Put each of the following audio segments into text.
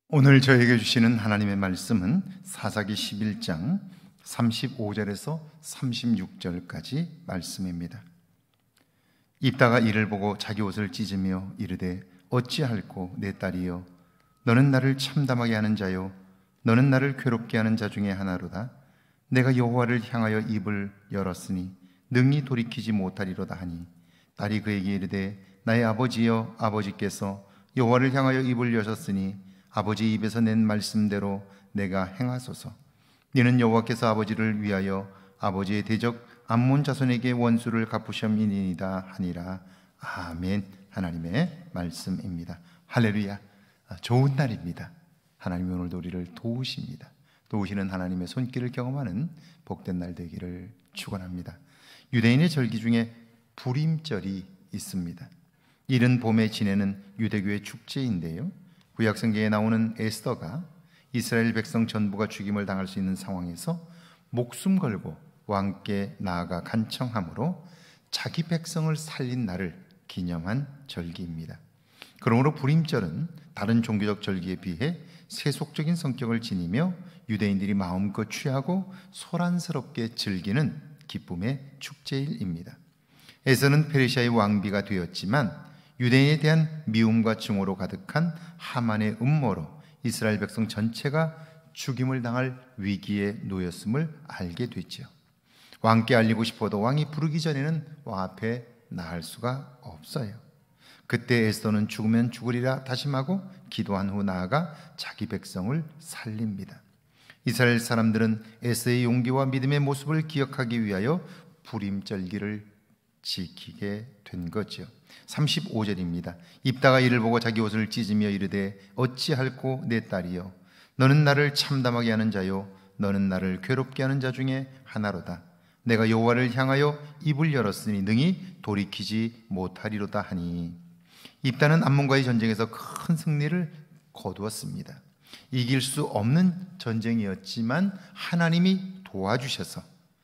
오늘 저에게 주시는 하나님의 말씀은 사사기 11장 35절에서 36절까지 말씀입니다. 입다가 이를 보고 자기 옷을 찢으며 이르되 어찌할꼬 내 딸이여, 너는 나를 참담하게 하는 자요, 너는 나를 괴롭게 하는 자 중에 하나로다. 내가 여호와를 향하여 입을 열었으니 능히 돌이키지 못하리로다 하니, 딸이 그에게 이르되 나의 아버지여, 아버지께서 여호와를 향하여 입을 여셨으니 아버지 입에서 낸 말씀대로 내가 행하소서. 이는 여호와께서 아버지를 위하여 아버지의 대적 암몬 자손에게 원수를 갚으셨음이니이다 하니라. 아멘. 하나님의 말씀입니다. 할렐루야. 좋은 날입니다. 하나님이 오늘도 우리를 도우십니다. 도우시는 하나님의 손길을 경험하는 복된 날 되기를 축원합니다. 유대인의 절기 중에 불임절이 있습니다. 이른 봄에 지내는 유대교의 축제인데요, 구약성경에 나오는 에스더가 이스라엘 백성 전부가 죽임을 당할 수 있는 상황에서 목숨 걸고 왕께 나아가 간청함으로 자기 백성을 살린 날을 기념한 절기입니다. 그러므로 불임절은 다른 종교적 절기에 비해 세속적인 성격을 지니며 유대인들이 마음껏 취하고 소란스럽게 즐기는 기쁨의 축제일입니다. 에서는 페르시아의 왕비가 되었지만 유대인에 대한 미움과 증오로 가득한 하만의 음모로 이스라엘 백성 전체가 죽임을 당할 위기에 놓였음을 알게 됐죠. 왕께 알리고 싶어도 왕이 부르기 전에는 왕 앞에 나갈 수가 없어요. 그때 에스더는 죽으면 죽으리라 다짐하고 기도한 후 나아가 자기 백성을 살립니다. 이스라엘 사람들은 에스더의 용기와 믿음의 모습을 기억하기 위하여 불임절기를 지키게 된 거죠. 35절입니다. 입다가 이를 보고 자기 옷을 찢으며 이르되 어찌할꼬 내 딸이여, 너는 나를 참담하게 하는 자요, 너는 나를 괴롭게 하는 자 중에 하나로다. 내가 여호와를 향하여 입을 열었으니 능히 돌이키지 못하리로다 하니, 입다는 암몬과의 전쟁에서 큰 승리를 거두었습니다. 이길 수 없는 전쟁이었지만 하나님이 도와주셔서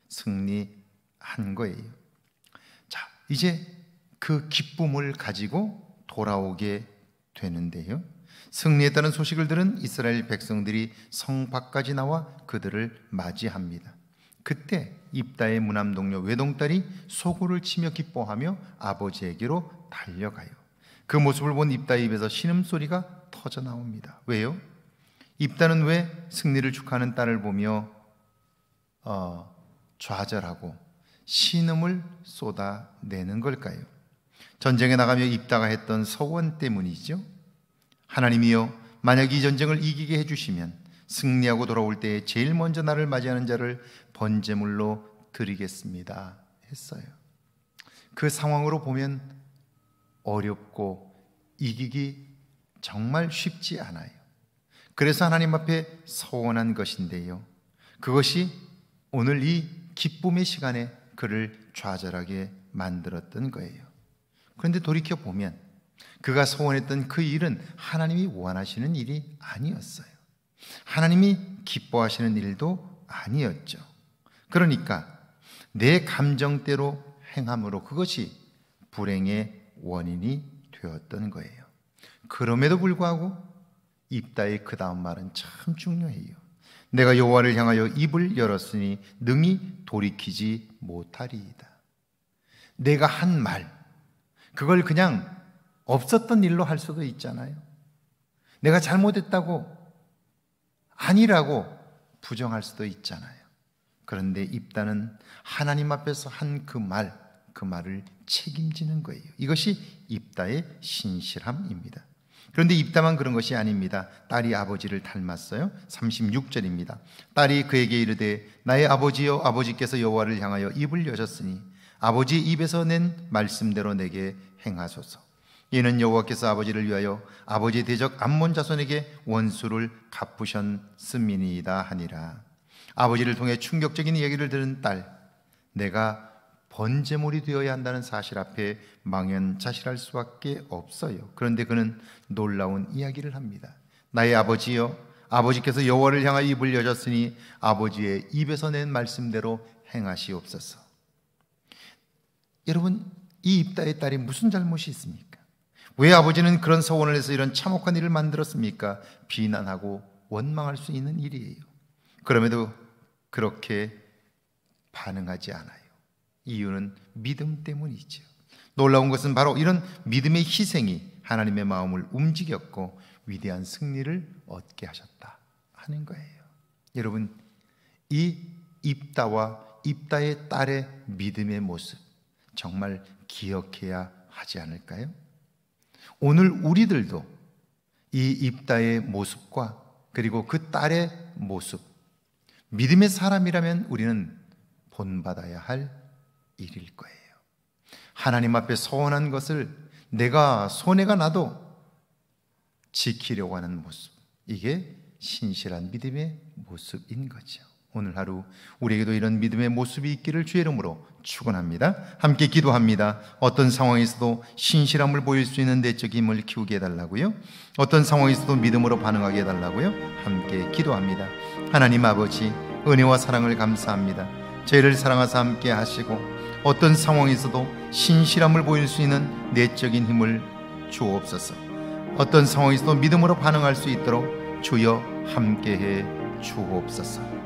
승리한 거예요. 자, 이제 그 기쁨을 가지고 돌아오게 되는데요, 승리했다는 소식을 들은 이스라엘 백성들이 성 밖까지 나와 그들을 맞이합니다. 그때 입다의 무남 동료 외동딸이 소고를 치며 기뻐하며 아버지에게로 달려가요. 그 모습을 본 입다의 입에서 신음소리가 터져 나옵니다. 왜요? 입다는 왜 승리를 축하하는 딸을 보며 좌절하고 신음을 쏟아내는 걸까요? 전쟁에 나가며 입다가 했던 서원 때문이죠. 하나님이여, 만약 이 전쟁을 이기게 해주시면 승리하고 돌아올 때에 제일 먼저 나를 맞이하는 자를 번제물로 드리겠습니다 했어요. 그 상황으로 보면 어렵고 이기기 정말 쉽지 않아요. 그래서 하나님 앞에 서원한 것인데요, 그것이 오늘 이 기쁨의 시간에 그를 좌절하게 만들었던 거예요. 그런데 돌이켜보면 그가 소원했던 그 일은 하나님이 원하시는 일이 아니었어요. 하나님이 기뻐하시는 일도 아니었죠. 그러니까 내 감정대로 행함으로 그것이 불행의 원인이 되었던 거예요. 그럼에도 불구하고 입다의 그 다음 말은 참 중요해요. 내가 여호와를 향하여 입을 열었으니 능히 돌이키지 못하리이다. 내가 한 말, 그걸 그냥 없었던 일로 할 수도 있잖아요. 내가 잘못했다고, 아니라고 부정할 수도 있잖아요. 그런데 입다는 하나님 앞에서 한 그 말을 책임지는 거예요. 이것이 입다의 신실함입니다. 그런데 입다만 그런 것이 아닙니다. 딸이 아버지를 닮았어요. 36절입니다. 딸이 그에게 이르되 나의 아버지여, 아버지께서 여호와를 향하여 입을 여셨으니 아버지 입에서 낸 말씀대로 내게 행하소서. 이는 여호와께서 아버지를 위하여 아버지의 대적 암몬 자손에게 원수를 갚으셨음이니이다 하니라. 아버지를 통해 충격적인 이야기를 들은 딸, 내가 번제물이 되어야 한다는 사실 앞에 망연자실할 수밖에 없어요. 그런데 그는 놀라운 이야기를 합니다. 나의 아버지여, 아버지께서 여호와를 향하여 입을 여셨으니 아버지의 입에서 낸 말씀대로 행하시옵소서. 여러분, 이 입다의 딸이 무슨 잘못이 있습니까? 왜 아버지는 그런 서원을 해서 이런 참혹한 일을 만들었습니까? 비난하고 원망할 수 있는 일이에요. 그럼에도 그렇게 반응하지 않아요. 이유는 믿음 때문이죠. 놀라운 것은 바로 이런 믿음의 희생이 하나님의 마음을 움직였고 위대한 승리를 얻게 하셨다 하는 거예요. 여러분, 이 입다와 입다의 딸의 믿음의 모습 정말 기억해야 하지 않을까요? 오늘 우리들도 이 입다의 모습과 그리고 그 딸의 모습, 믿음의 사람이라면 우리는 본받아야 할 일일 거예요. 하나님 앞에 서원한 것을 내가 손해가 나도 지키려고 하는 모습, 이게 신실한 믿음의 모습인 거죠. 오늘 하루 우리에게도 이런 믿음의 모습이 있기를 주의 이름으로 축원합니다. 함께 기도합니다. 어떤 상황에서도 신실함을 보일 수 있는 내적 힘을 키우게 해달라고요. 어떤 상황에서도 믿음으로 반응하게 해달라고요. 함께 기도합니다. 하나님 아버지, 은혜와 사랑을 감사합니다. 저희를 사랑하사 함께 하시고 어떤 상황에서도 신실함을 보일 수 있는 내적인 힘을 주옵소서. 어떤 상황에서도 믿음으로 반응할 수 있도록 주여 함께해 주옵소서.